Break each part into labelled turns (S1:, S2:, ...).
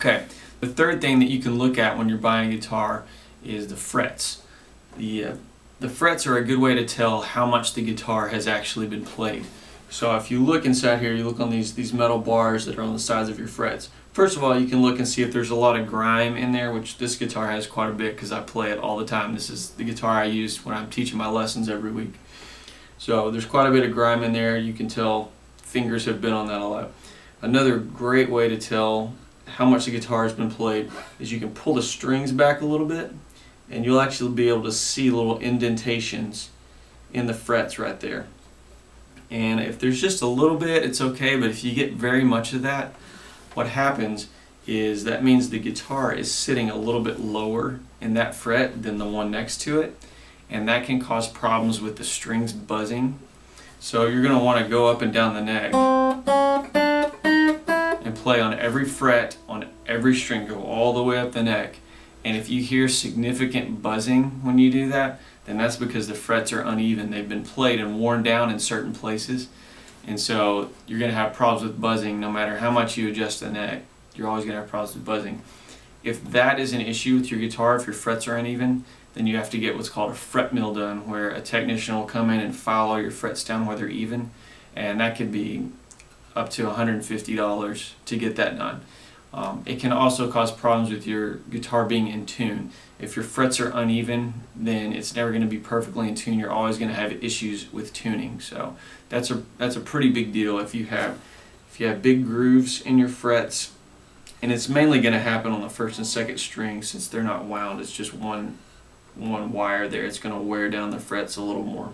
S1: Okay, the third thing that you can look at when you're buying a guitar is the frets. The frets are a good way to tell how much the guitar has actually been played. So if you look inside here, you look on these metal bars that are on the sides of your frets. First of all, you can look and see if there's a lot of grime in there, which this guitar has quite a bit because I play it all the time. This is the guitar I use when I'm teaching my lessons every week. So there's quite a bit of grime in there. You can tell fingers have been on that a lot. Another great way to tell how much the guitar has been played is you can pull the strings back a little bit and you'll actually be able to see little indentations in the frets right there. And if there's just a little bit, it's okay, but if you get very much of that, what happens is that means the guitar is sitting a little bit lower in that fret than the one next to it, and that can cause problems with the strings buzzing. So you're going to want to go up and down the neck and play on every fret, on every string, go all the way up the neck. And if you hear significant buzzing when you do that, then that's because the frets are uneven. They've been played and worn down in certain places. And so you're going to have problems with buzzing no matter how much you adjust the neck. You're always going to have problems with buzzing. If that is an issue with your guitar, if your frets are uneven, then you have to get what's called a fret mill done, where a technician will come in and file all your frets down where they're even. And that could be up to $150 to get that done. It can also cause problems with your guitar being in tune. If your frets are uneven, then it's never going to be perfectly in tune. You're always going to have issues with tuning. So that's a pretty big deal if you have big grooves in your frets, and it's mainly going to happen on the first and second string since they're not wound. It's just one wire there. It's going to wear down the frets a little more.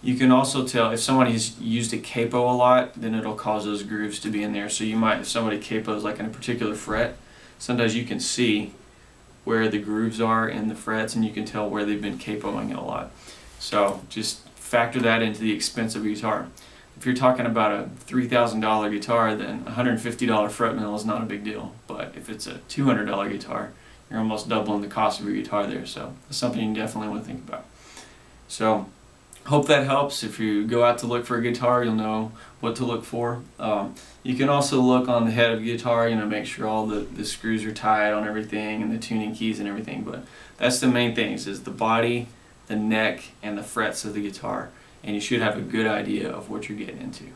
S1: You can also tell if somebody's used a capo a lot, then it'll cause those grooves to be in there. So you might, if somebody capos like in a particular fret, sometimes you can see where the grooves are in the frets and you can tell where they've been capoing it a lot. So just factor that into the expense of a guitar. If you're talking about a $3,000 guitar, then a $150 fret mill is not a big deal. But if it's a $200 guitar, you're almost doubling the cost of your guitar there. So that's something you definitely want to think about. So hope that helps. If you go out to look for a guitar, you'll know what to look for. You can also look on the head of the guitar, make sure all the screws are tight on everything and the tuning keys and everything. But that's the main things, is the body, the neck, and the frets of the guitar. And you should have a good idea of what you're getting into.